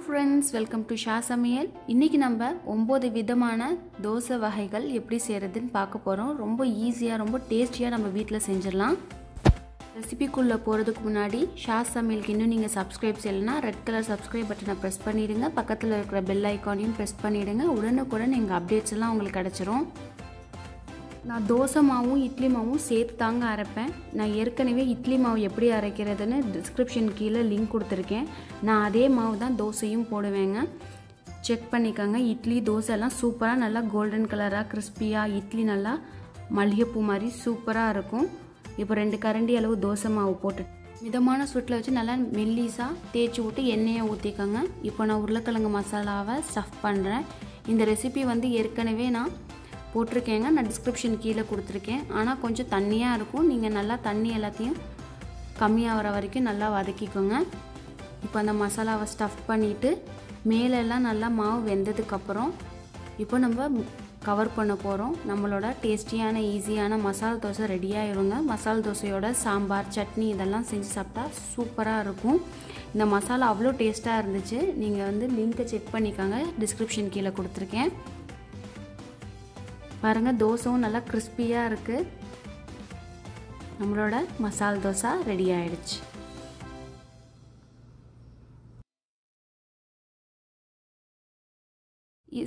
friends, welcome to Sha Samayal. இன்னைக்கு நம்ம 9 விதமான தோசை வகைகள் எப்படி செய்யறதுன்னு பார்க்க போறோம். ரொம்ப ஈஸியா ரொம்ப டேஸ்டியா நம்ம வீட்ல செஞ்சிரலாம். ரெசிபிக்குள்ள போறதுக்கு முன்னாடி ஷா சமையலுக்கு இன்னும் நீங்க சப்ஸ்கிரைப் செய்யலனா ரெட் கலர் சப்ஸ்கிரைப் பட்டனை பிரஸ் பண்ணிடுங்க. பக்கத்துல இருக்கிற பெல் ஐகானையும் பிரஸ் பண்ணிடுங்க. உடனுக்குடன் எங்க அப்டேட்ஸ் எல்லாம் உங்களுக்கு கிடைச்சிரும். நான் தோசை மாவும் இட்லி மாவும் சேர்த்து தாங்க அரைப்பேன். நான் ஏற்கனவே இட்லி மாவு எப்படி அரைக்கிறதுன்னு டிஸ்கிரிப்ஷன் கீழே லிங்க் கொடுத்துருக்கேன். நான் அதே மாவு தான் தோசையும் போடுவேங்க. செக் பண்ணிக்கோங்க. இட்லி தோசை எல்லாம் சூப்பராக நல்லா கோல்டன் கலராக கிறிஸ்பியாக இட்லி நல்லா மல்லிகைப்பூ மாதிரி சூப்பராக இருக்கும். இப்போ 2 கரண்டி அளவு தோசை மாவு போட்டு மிதமான சூட்டில் வச்சு நல்லா மெல்லிஸாக தேய்ச்சி விட்டு எண்ணெயை ஊற்றிக்கோங்க. இப்போ நான் உருளைக்கிழங்கு மசாலாவை ஸ்டஃப் பண்ணுறேன். இந்த ரெசிபி ஏற்கனவே நான் போட்டிருக்கேங்க. நான் டிஸ்கிரிப்ஷன் கீழே கொடுத்துருக்கேன். ஆனால் கொஞ்சம் தண்ணியாக இருக்கும். நீங்கள் நல்லா தண்ணி எல்லாத்தையும் கம்மியாகிற வரைக்கும் நல்லா வதக்கிக்கோங்க. இப்போ அந்த மசாலாவை ஸ்டஃப் பண்ணிவிட்டு மேலெல்லாம் நல்லா மாவு வெந்ததுக்கப்புறம் இப்போ நம்ம கவர் பண்ண போகிறோம். நம்மளோட டேஸ்டியான ஈஸியான மசாலா தோசை ரெடியாகிடுங்க. மசாலா தோசையோட சாம்பார் சட்னி இதெல்லாம் செஞ்சு சாப்பிட்டா சூப்பராக இருக்கும். இந்த மசாலா அவ்வளோ டேஸ்ட்டாக இருந்துச்சு. நீங்கள் லிங்க்கை செக் பண்ணிக்கோங்க. டிஸ்கிரிப்ஷன் கீழே கொடுத்துருக்கேன். பாருங்கள், தோசையும் நல்லா கிறிஸ்பியாக இருக்குது. நம்மளோட மசாலா தோசை ரெடி ஆயிடுச்சு.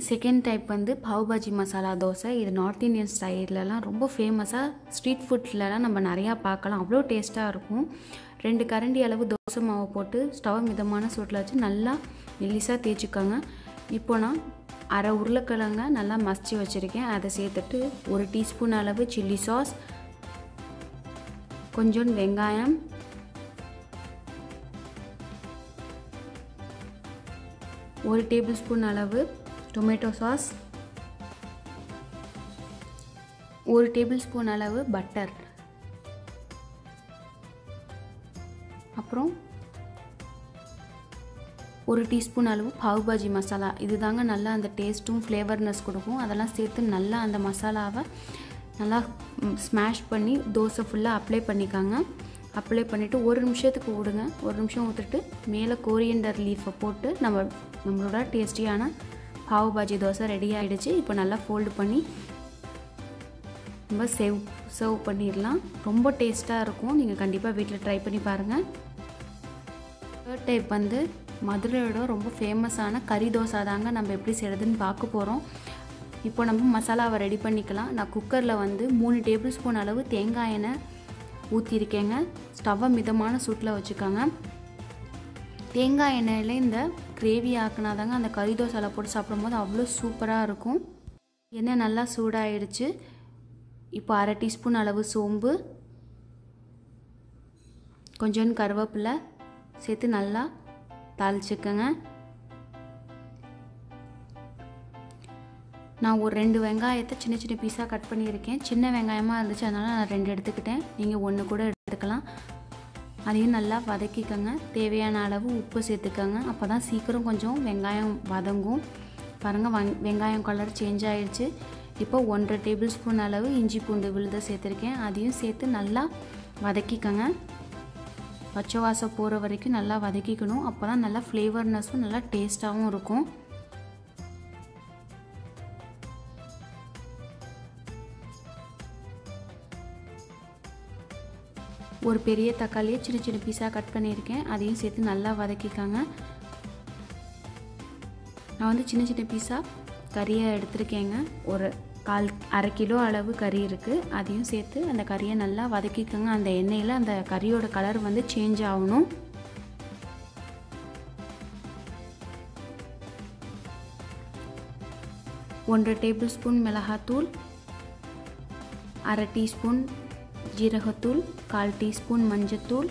Second type pav bhaji masala dosa. இது நார்த் இந்தியன் ஸ்டைலெலாம் ரொம்ப ஃபேமஸாக ஸ்ட்ரீட் ஃபுட்லலாம் நம்ம நிறையா பார்க்கலாம். அவ்வளோ டேஸ்ட்டாக இருக்கும். 2 கரண்டி அளவு தோசை மாவை போட்டு ஸ்டவ் மிதமான சூட்டில் வச்சு நல்லா மெல்லிசாக தேய்ச்சிக்கோங்க. இப்போ நான் அரை உருளைக்கிழங்க நல்லா மசிச்சு வச்சுருக்கேன். அதை சேர்த்துட்டு 1 டீஸ்பூன் அளவு சில்லி சாஸ், கொஞ்சம் வெங்காயம், ஒரு டேபிள் ஸ்பூன் அளவு டொமேட்டோ சாஸ், 1 டேபிள் ஸ்பூன் அளவு பட்டர், அப்புறம் 1 டீஸ்பூன் அளவு பாவ் பாஜி மசாலா. இது தாங்க நல்லா அந்த டேஸ்ட்டும் ஃப்ளேவர்னஸ் கொடுக்கும். அதெல்லாம் சேர்த்து நல்லா அந்த மசாலாவை நல்லா ஸ்மாஷ் பண்ணி தோசை ஃபுல்லாக அப்ளை பண்ணிக்காங்க. அப்ளை பண்ணிவிட்டு 1 நிமிஷத்துக்கு விடுங்க. 1 நிமிஷம் ஊற்றிட்டு மேலே கோரியண்டர் லீஃபை போட்டு நம்மளோட டேஸ்டியான பாவ் பாஜி தோசை ரெடி ஆகிடுச்சு. இப்போ நல்லா ஃபோல்டு பண்ணி நம்ம சர்வ் பண்ணிடலாம். ரொம்ப டேஸ்ட்டாக இருக்கும். நீங்கள் கண்டிப்பாக வீட்டில் ட்ரை பண்ணி பாருங்கள். தேர்ட் டைப் மதுரையோட ரொம்ப ஃபேமஸான கறி தோசை தாங்க நம்ம எப்படி செய்கிறதுன்னு பார்க்க போகிறோம். இப்போ நம்ம மசாலாவை ரெடி பண்ணிக்கலாம். நான் குக்கரில் 3 டேபிள் ஸ்பூன் அளவு தேங்காய் எண்ணெய் ஊற்றிருக்கேங்க. ஸ்டவ்வை மிதமான சூட்டில் வச்சுக்கோங்க. தேங்காய் எண்ணெயில் இந்த கிரேவி ஆக்கினாதாங்க அந்த கறி தோசையில் போட்டு சாப்பிடும்போது அவ்வளோ சூப்பராக இருக்கும். எண்ணெய் நல்லா சூடாகிடுச்சு. இப்போ அரை டீஸ்பூன் அளவு சோம்பு, கொஞ்சம் கருவேப்பிலை சேர்த்து நல்லா தாளிச்சுக்கோங்க. நான் ஒரு 2 வெங்காயத்தை சின்ன சின்ன பீஸாக கட் பண்ணியிருக்கேன். சின்ன வெங்காயமாக இருந்துச்சு, அதனால் நான் 2 எடுத்துக்கிட்டேன். நீங்கள் 1 கூட எடுத்துக்கலாம். அதையும் நல்லா வதக்கிக்கோங்க. தேவையான அளவு உப்பு சேர்த்துக்கோங்க. அப்போ தான் சீக்கிரம் கொஞ்சம் வெங்காயம் வதங்கும். பாருங்கள், வெங்காயம் கலர் சேஞ்ச் ஆகிடுச்சு. இப்போ 1.5 டேபிள் ஸ்பூன் அளவு இஞ்சி பூண்டு விழுத சேர்த்துருக்கேன். அதையும் சேர்த்து நல்லா வதக்கிக்கோங்க. பச்சை வாசம் போகிற வரைக்கும் நல்லா வதக்கிக்கணும். அப்போ தான் நல்லா ஃப்ளேவர்னஸும் நல்லா டேஸ்ட்டாகவும் இருக்கும். ஒரு பெரிய தக்காளியை சின்ன சின்ன பீஸாக கட் பண்ணியிருக்கேன். அதையும் சேர்த்து நல்லா வதக்கிக்காங்க. நான் சின்ன சின்ன பீஸாக கறியை எடுத்துருக்கேங்க. ஒரு அரை கிலோ அளவு கறி இருக்குது. அதையும் சேர்த்து அந்த கறியை நல்லா வதக்கிக்கோங்க. அந்த எண்ணெயில் அந்த கறியோட கலர் சேஞ்ச் ஆகணும். ஒன்றரை டேபிள் ஸ்பூன் மிளகாத்தூள், அரை டீஸ்பூன் ஜீரகத்தூள், 1/4 டீஸ்பூன் மஞ்சத்தூள்,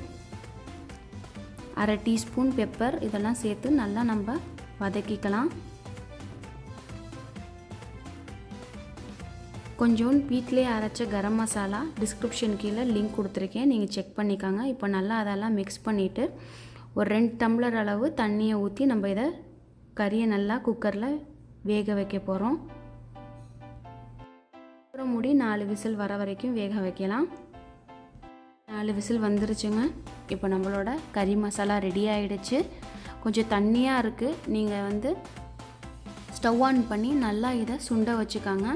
அரை டீஸ்பூன் பெப்பர் இதெல்லாம் சேர்த்து நல்லா நம்ம வதக்கிக்கலாம். கொஞ்சம் வீட்டிலே அரைச்ச கரம் மசாலா டிஸ்கிரிப்ஷன் கீழே லிங்க் கொடுத்துருக்கேன். நீங்கள் செக் பண்ணிக்கோங்க. இப்போ நல்லா அதெல்லாம் மிக்ஸ் பண்ணிவிட்டு ஒரு 2 டம்ளர் அளவு தண்ணியை ஊற்றி நம்ம இதை கறியை நல்லா குக்கரில் வேக வைக்க போகிறோம். அப்புறம் மூடி 4 விசில் வர வரைக்கும் வேக வைக்கலாம். 4 விசில் வந்துருச்சுங்க. இப்போ நம்மளோட கறி மசாலா ரெடி ஆகிடுச்சு. கொஞ்சம் தண்ணியாக இருக்குது. நீங்கள் வந்து ஸ்டவ் ஆன் பண்ணி நல்லா இதை சுண்ட வச்சுக்காங்க.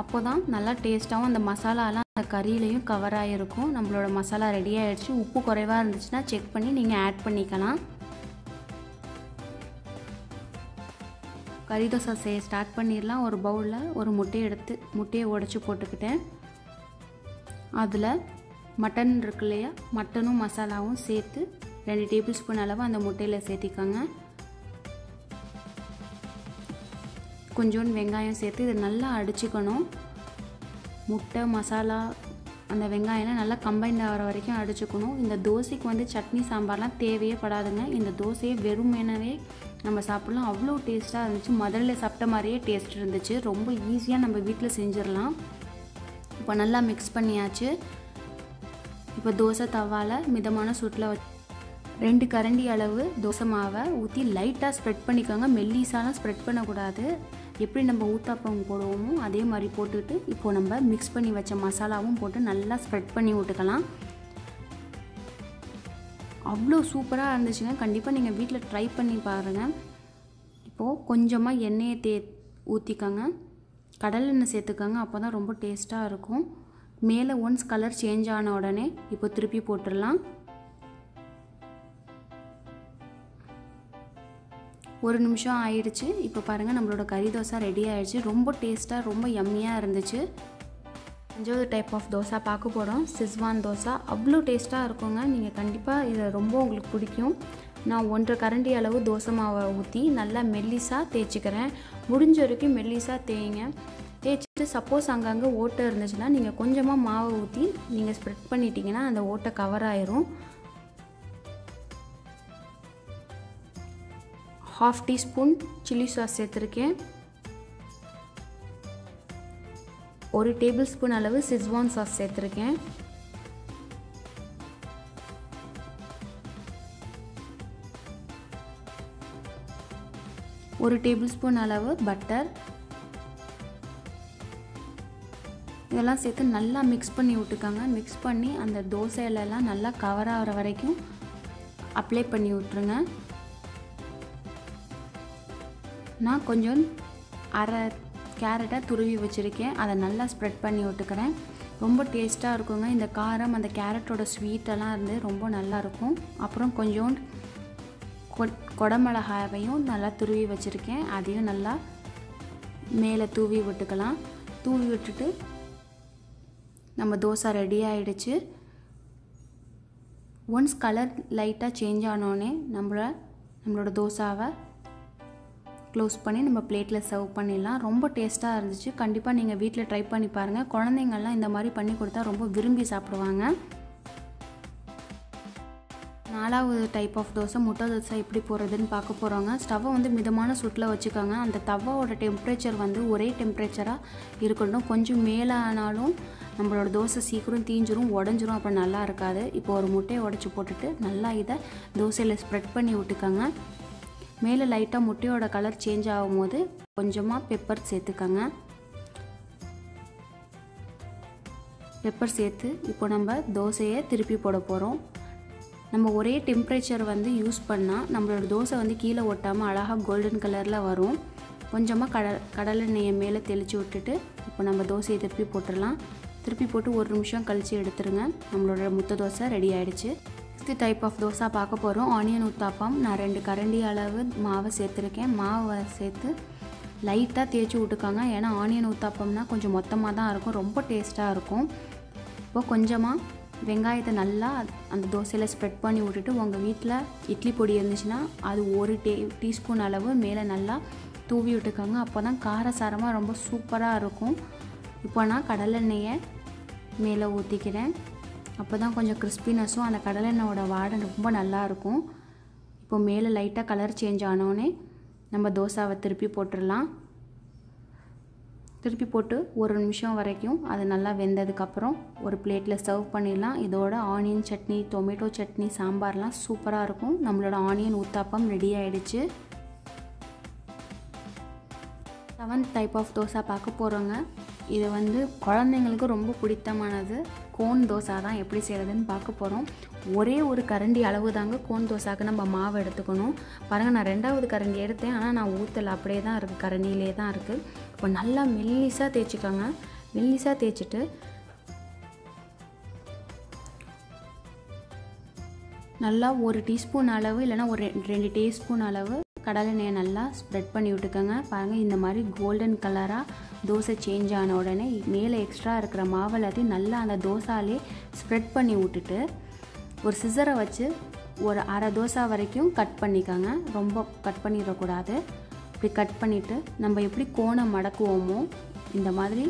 அப்போ தான் நல்லா டேஸ்ட்டாகவும் அந்த மசாலாலாம் அந்த கறியிலையும் கவர் ஆகிருக்கும். நம்மளோட மசாலா ரெடி ஆகிடுச்சு. உப்பு குறைவாக இருந்துச்சுன்னா செக் பண்ணி நீங்கள் ஆட் பண்ணிக்கலாம். கறி தோசை செய்ய ஸ்டார்ட் பண்ணிடலாம். ஒரு பவுலில் ஒரு முட்டையை உடைச்சி போட்டுக்கிட்டேன். அதில் மட்டன் இருக்கு இல்லையா, மட்டனும் மசாலாவும் சேர்த்து 2 டேபிள் ஸ்பூன் அளவு அந்த முட்டையில் சேர்த்திக்கோங்க. கொஞ்சோண்டு வெங்காயம் சேர்த்து இதை நல்லா அடிச்சுக்கணும். முட்டை மசாலா அந்த வெங்காயம்லாம் நல்லா கம்பைண்ட் ஆகிற வரைக்கும் அடிச்சுக்கணும். இந்த தோசைக்கு வந்து சட்னி சாம்பார்லாம் தேவையே படாதுங்க. இந்த தோசையை வெறுமனவே நம்ம சாப்பிட்லாம். அவ்வளோ டேஸ்ட்டாக இருந்துச்சு. முதல்ல சாப்பிட்ட மாதிரியே டேஸ்ட் இருந்துச்சு. ரொம்ப ஈஸியாக நம்ம வீட்டில் செஞ்சிடலாம். இப்போ நல்லா மிக்ஸ் பண்ணியாச்சு. இப்போ தோசை தவாவில் மிதமான சூட்டில் 2 கரண்டி அளவு தோசை மாவை ஊற்றி லைட்டாக ஸ்ப்ரெட் பண்ணிக்கோங்க. மெல்லிசாலாம் ஸ்ப்ரெட் பண்ணக்கூடாது. எப்படி நம்ம ஊத்தாப்பம் போடுவோமோ அதே மாதிரி போட்டுட்டு இப்போது நம்ம மிக்ஸ் பண்ணி வச்ச மசாலாவும் போட்டு நல்லா ஸ்ப்ரெட் பண்ணி விட்டுக்கலாம். அவ்வளோ சூப்பராக இருந்துச்சுங்க. கண்டிப்பாக நீங்கள் வீட்டில் ட்ரை பண்ணி பாருங்கள். இப்போது கொஞ்சமாக எண்ணெயை ஊற்றிக்கோங்க. கடலை எண்ணெய் சேர்த்துக்கோங்க. அப்போ தான் ரொம்ப டேஸ்ட்டாக இருக்கும். மேலே ஒன்ஸ் கலர் சேஞ்ச் ஆன உடனே இப்போ திருப்பி போட்டுடலாம். ஒரு நிமிஷம் ஆயிடுச்சு. இப்போ பாருங்கள் நம்மளோட கறி தோசை ரெடி ஆகிடுச்சு. ரொம்ப டேஸ்ட்டாக ரொம்ப யம்மியாக இருந்துச்சு. 5வது டைப் ஆஃப் தோசை பார்க்க போகிறோம். ஷெஸ்வான் தோசை. அவ்வளோ டேஸ்ட்டாக இருக்குங்க. நீங்கள் கண்டிப்பாக இதை ரொம்ப உங்களுக்கு பிடிக்கும். நான் 1.5 கரண்டி அளவு தோசை மாவை ஊற்றி நல்லா மெல்லிஸாக தேய்ச்சிக்கிறேன். முடிஞ்ச வரைக்கும் மெல்லிஸாக தேய்ங்க. தேய்ச்சிட்டு சப்போஸ் அங்கங்கே ஓட்டை இருந்துச்சுன்னா நீங்கள் கொஞ்சமாக மாவை ஊற்றி நீங்கள் ஸ்ப்ரெட் பண்ணிட்டீங்கன்னா அந்த ஓட்டை கவர் ஆயிரும். 1/2 டீஸ்பூன் சில்லி சாஸ் சேர்த்துருக்கேன். 1 டேபிள் ஸ்பூன் அளவு ஷெஸ்வான் சாஸ் சேர்த்துருக்கேன். ஒரு டேபிள் ஸ்பூன் அளவு பட்டர். இதெல்லாம் சேர்த்து நல்லா மிக்ஸ் பண்ணி விட்டுக்கோங்க. மிக்ஸ் பண்ணி அந்த தோசையிலலாம் நல்லா கவர் ஆகிற வரைக்கும் அப்ளை பண்ணி விட்ருங்க. நான் கொஞ்சம் அரை கேரட்டை துருவி வச்சுருக்கேன். அதை நல்லா ஸ்ப்ரெட் பண்ணி விட்டுக்கிறேன். ரொம்ப டேஸ்ட்டாக இருக்குங்க. இந்த காரம் அந்த கேரட்டோட ஸ்வீட்டெல்லாம் இருந்து ரொம்ப நல்லாயிருக்கும். அப்புறம் கொஞ்சோண்டு கொடமிளகாயையும் நல்லா துருவி வச்சுருக்கேன். அதையும் நல்லா மேலே தூவி விட்டுக்கலாம். தூவி விட்டுட்டு நம்ம தோசை ரெடி ஆகிடுச்சு. ஒன்ஸ் கலர் லைட்டாக சேஞ்ச் ஆனோடனே நம்மளோட தோசாவை க்ளோஸ் பண்ணி நம்ம பிளேட்டில் சர்வ் பண்ணிடலாம். ரொம்ப டேஸ்ட்டாக இருந்துச்சு. கண்டிப்பாக நீங்கள் வீட்டில் ட்ரை பண்ணி பாருங்கள். குழந்தைங்கள்லாம் இந்த மாதிரி பண்ணி கொடுத்தா ரொம்ப விரும்பி சாப்பிடுவாங்க. 4வது டைப் ஆஃப் தோசை முட்டை தோசை எப்படி போடுறதுன்னு பார்க்க போகிறோங்க. ஸ்டவ்வை வந்து மிதமான சூட்டில் வச்சுக்கோங்க. அந்த தவாவோட டெம்பரேச்சர் வந்து ஒரே டெம்பரேச்சராக இருக்கணும். கொஞ்சம் மேலே ஆனாலும் நம்மளோட தோசை சீக்கிரம் தீஞ்சிரும், உடஞ்சிரும். அப்புறம் நல்லா இருக்காது. இப்போ ஒரு முட்டையை உடச்சி போட்டுட்டு நல்லா இதை தோசையில் ஸ்ப்ரெட் பண்ணி விட்டுக்கோங்க. மேலே லைட்டாக முட்டையோட கலர் சேஞ்ச் ஆகும்போது கொஞ்சமாக பெப்பர் சேர்த்துக்கோங்க. பெப்பர் சேர்த்து இப்போ நம்ம தோசையை திருப்பி போட போகிறோம். நம்ம ஒரே டெம்பரேச்சர் வந்து யூஸ் பண்ணால் நம்மளோட தோசை வந்து கீழே ஒட்டாமல் அழகாக கோல்டன் கலரில் வரும். கொஞ்சமாக கடலெண்ணெயை மேலே தெளித்து விட்டுட்டு இப்போ நம்ம தோசையை திருப்பி போட்டுடலாம். திருப்பி போட்டு 1 நிமிஷம் கழித்து எடுத்துருங்க. நம்மளோட முட்டை தோசை ரெடி ஆகிடுச்சு. 6th டைப் ஆஃப் தோசை பார்க்க போகிறோம். ஆனியன் ஊத்தாப்பம். நான் 2 கரண்டி அளவு மாவை சேர்த்துருக்கேன். மாவை சேர்த்து லைட்டாக தேய்ச்சி விட்டுக்காங்க. ஏன்னா ஆனியன் ஊத்தாப்பம்னா கொஞ்சம் மொத்தமாக தான் இருக்கும். ரொம்ப டேஸ்ட்டாக இருக்கும். இப்போ கொஞ்சமாக வெங்காயத்தை நல்லா அந்த தோசையில் ஸ்ப்ரெட் பண்ணி விட்டுட்டு உங்கள் வீட்டில் இட்லி பொடி இருந்துச்சுன்னா அது 1 டீஸ்பூன் அளவு மேலே நல்லா தூவி விட்டுக்கோங்க. அப்போ தான் காரசாரமாக ரொம்ப சூப்பராக இருக்கும். இப்போ நான் கடலெண்ணெயை மேலே ஊற்றிக்கிறேன். அப்போ தான் கொஞ்சம் கிறிஸ்பினஸும் அந்த கடலெண்ணெயோட வாடை ரொம்ப நல்லாயிருக்கும். இப்போ மேலே லைட்டாக கலர் சேஞ்ச் ஆனோடனே நம்ம தோசாவை திருப்பி போட்டுடலாம். திருப்பி போட்டு 1 நிமிஷம் வரைக்கும் அது நல்லா வெந்ததுக்கப்புறம் ஒரு பிளேட்டில் சர்வ் பண்ணிடலாம். இதோட ஆனியன் சட்னி, டொமேட்டோ சட்னி, சாம்பார்லாம் சூப்பராக இருக்கும். நம்மளோட ஆனியன் ஊத்தாப்பம் ரெடி ஆகிடுச்சு. 7th டைப் ஆஃப் தோசை பார்க்க போகிறோங்க. இது வந்து குழந்தைங்களுக்கு ரொம்ப பிடித்தமானது. கோன் தோசை தான் எப்படி செய்கிறதுன்னு பார்க்க போகிறோம். ஒரே ஒரு கரண்டி அளவு தாங்க கோன் தோசாக்கு நம்ம மாவு எடுத்துக்கணும். பாருங்கள், நான் 2வது கரண்டி எடுத்தேன், ஆனால் நான் ஊற்றலை, அப்படியே தான் இருக்குது, கரண்டியிலே தான் இருக்குது. இப்போ நல்லா மெல்லிசாக தேய்ச்சிக்கோங்க. மெல்லிசாக தேய்ச்சிட்டு நல்லா 1 டீஸ்பூன் அளவு இல்லைனா ஒரு 2 டீஸ்பூன் அளவு கடலை எண்ணெயை நல்லா ஸ்ப்ரெட் பண்ணி விட்டுக்கோங்க. பாருங்கள், இந்த மாதிரி கோல்டன் கலராக தோசை சேஞ்ச் ஆன உடனே மேலே எக்ஸ்ட்ரா இருக்கிற மாவு எல்லாத்தையும் நல்லா அந்த தோசாலே ஸ்ப்ரெட் பண்ணி விட்டுட்டு ஒரு சிசரை வச்சு ஒரு அரை தோசை வரைக்கும் கட் பண்ணிக்கோங்க. ரொம்ப கட் பண்ணிடக்கூடாது. இப்படி கட் பண்ணிவிட்டு நம்ம எப்படி கோனை மடக்குவோமோ இந்த மாதிரி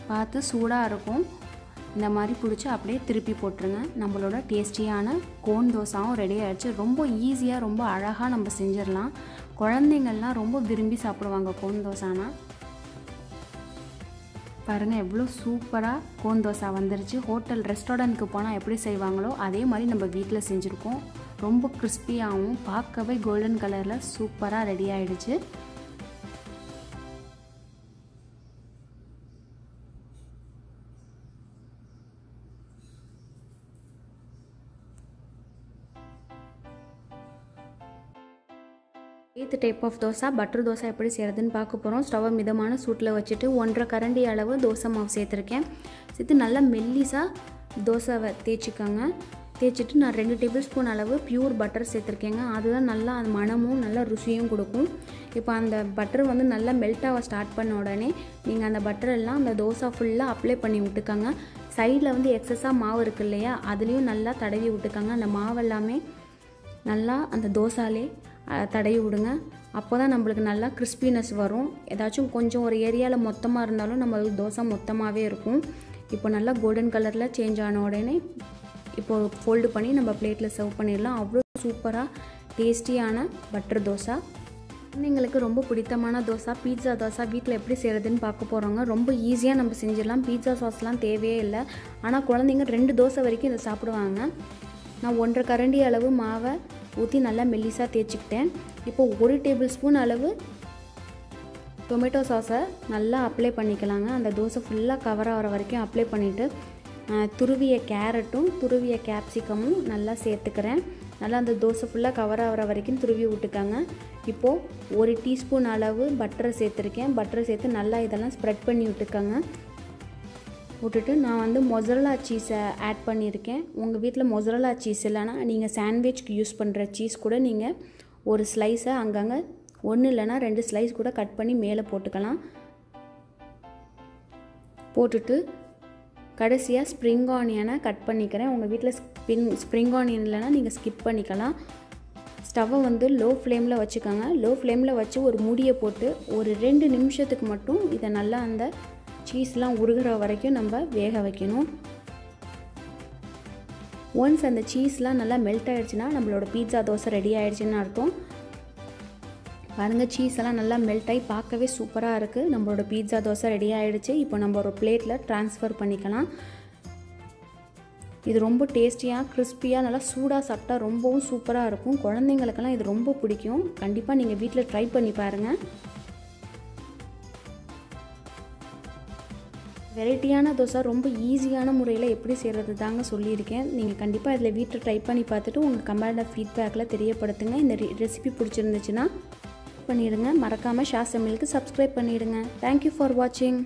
பார்த்து சூடாக இருக்கும், இந்த மாதிரி பிடிச்சி அப்படியே திருப்பி போட்டுருங்க. நம்மளோட டேஸ்டியான கோன் தோசாவும் ரெடி ஆகிடுச்சு. ரொம்ப ஈஸியாக ரொம்ப அழகாக நம்ம செஞ்சிடலாம். குழந்தைங்கள்லாம் ரொம்ப விரும்பி சாப்பிடுவாங்க கோன் தோசானா. பாருங்கள், எவ்வளோ சூப்பராக கோன் தோசை வந்துருச்சு. ஹோட்டல் ரெஸ்டாரண்ட்டுக்கு போனால் எப்படி செய்வாங்களோ அதே மாதிரி நம்ம வீட்டில் செஞ்சுருக்கோம். ரொம்ப கிறிஸ்பியாகவும் பார்க்கவே கோல்டன் கலரில் சூப்பராக ரெடி ஆகிடுச்சு. Eight type of dosa butter dosa எப்படி செய்கிறதுன்னு பார்க்க போகிறோம். ஸ்டவ்வை மிதமான சூட்டில் வச்சுட்டு 1.5 கரண்டி அளவு தோசை மாவு சேர்த்துருக்கேன். சேர்த்து நல்லா மெல்லிசாக தோசைவை தேய்ச்சிக்கோங்க. தேய்ச்சிட்டு நான் 2 டேபிள் ஸ்பூன் அளவு பியூர் பட்டர் சேர்த்துருக்கேங்க. அதுதான் நல்லா அந்த மணமும் நல்லா ருசியும் கொடுக்கும். இப்போ அந்த பட்டர் வந்து நல்லா மெல்ட்டாக ஸ்டார்ட் பண்ண உடனே நீங்கள் அந்த பட்டர் எல்லாம் அந்த தோசை ஃபுல்லாக அப்ளை பண்ணி விட்டுக்கோங்க. சைடில் வந்து எக்ஸஸாக மாவு இருக்குது இல்லையா, அதுலேயும் நல்லா தடவி விட்டுக்கோங்க. அந்த மாவு எல்லாமே நல்லா அந்த தோசாலே தடவி விடுங்க. அப்போ தான் நம்மளுக்கு நல்லா கிறிஸ்பினஸ் வரும். ஏதாச்சும் கொஞ்சம் ஒரு ஏரியாவில் மொத்தமாக இருந்தாலும் நம்மளுக்கு தோசை மொத்தமாகவே இருக்கும். இப்போ நல்லா கோல்டன் கலரில் சேஞ்ச் ஆன உடனே இப்போது ஃபோல்டு பண்ணி நம்ம பிளேட்டில் சர்வ் பண்ணிடலாம். அவ்வளோ சூப்பராக டேஸ்டியான பட்டர் தோசை. குழந்தைங்களுக்கு ரொம்ப பிடித்தமான தோசை பீட்சா தோசை வீட்டில் எப்படி செய்கிறதுன்னு பார்க்க போகிறோங்க. ரொம்ப ஈஸியாக நம்ம செஞ்சிடலாம். பீட்சா சாஸ்லாம் தேவையே இல்லை. ஆனால் குழந்தைங்க 2 தோசை வரைக்கும் இதை சாப்பிடுவாங்க. நான் 1.5 கரண்டி அளவு மாவை ஊற்றி நல்லா மெல்லிசாக தேய்ச்சிக்கிட்டேன். இப்போது 1 டேபிள் ஸ்பூன் அளவு டொமேட்டோ சாஸை நல்லா அப்ளை பண்ணிக்கலாங்க. அந்த தோசை ஃபுல்லாக கவர் ஆகிற வரைக்கும் அப்ளை பண்ணிவிட்டு துருவிய கேரட்டும் துருவிய கேப்சிகமும் நல்லா சேர்த்துக்கிறேன். நல்லா அந்த தோசை ஃபுல்லாக கவர் ஆகிற வரைக்கும் துருவி விட்டுக்காங்க. இப்போது 1 டீஸ்பூன் அளவு பட்டரை சேர்த்துருக்கேன். பட்டரை சேர்த்து நல்லா இதெல்லாம் ஸ்ப்ரெட் பண்ணி விட்டுக்கோங்க. விட்டுட்டு நான் வந்து மொசரல்லா சீஸை ஆட் பண்ணியிருக்கேன். உங்கள் வீட்டில் மொசரல்லா சீஸ் இல்லைனா நீங்கள் சாண்ட்விச்க்கு யூஸ் பண்ணுற சீஸ் கூட நீங்கள் ஒரு ஸ்லைஸை அங்கங்கே 1 இல்லைனா 2 ஸ்லைஸ் கூட கட் பண்ணி மேலே போட்டுக்கலாம். போட்டுட்டு கடைசியாக ஸ்ப்ரிங் ஆனியனை கட் பண்ணிக்கிறேன். உங்கள் வீட்டில் ஸ்ப்ரிங் ஆனியன் இல்லைனா நீங்கள் ஸ்கிப் பண்ணிக்கலாம். ஸ்டவ்வை வந்து லோ ஃப்ளேமில் வச்சுக்கோங்க. லோ ஃப்ளேமில் வச்சு ஒரு மூடியை போட்டு ஒரு 2 நிமிஷத்துக்கு மட்டும் இதை நல்லா அந்த சீஸ்லாம் உருகிற வரைக்கும் நம்ம வேக வைக்கணும். ஒன்ஸ் அந்த சீஸ்லாம் நல்லா மெல்ட் ஆகிடுச்சுன்னா நம்மளோட பீட்சா தோசை ரெடி ஆகிடுச்சின்னு அர்த்தம். பாருங்கள், சீஸ் எல்லாம் நல்லா மெல்ட் ஆகி பார்க்கவே சூப்பராக இருக்குது. நம்மளோட பீட்சா தோசை ரெடி ஆகிடுச்சு. இப்போ நம்ம ஒரு பிளேட்டில் ட்ரான்ஸ்ஃபர் பண்ணிக்கலாம். இது ரொம்ப டேஸ்டியாக கிறிஸ்பியாக நல்லா சூடாக சாப்பிட்டா ரொம்பவும் சூப்பராக இருக்கும். குழந்தைங்களுக்கெல்லாம் இது ரொம்ப பிடிக்கும். கண்டிப்பாக நீங்கள் வீட்டில் ட்ரை பண்ணி பாருங்கள். வெரைட்டியான தோசை ரொம்ப ஈஸியான முறையில் எப்படி செய்கிறது தாங்க சொல்லியிருக்கேன். நீங்கள் கண்டிப்பாக இதில் வீட்டில் ட்ரை பண்ணி பார்த்துட்டு உங்கள் கமெண்ட் ஃபீட்பேக்கில் தெரியப்படுத்துங்க. இந்த ரெசிபி பிடிச்சிருந்துச்சுன்னா பண்ணிடுங்க. மறக்காமல் ஷா சமையலுக்கு சப்ஸ்கிரைப் பண்ணிடுங்க. தேங்க்யூ ஃபார் வாட்சிங்.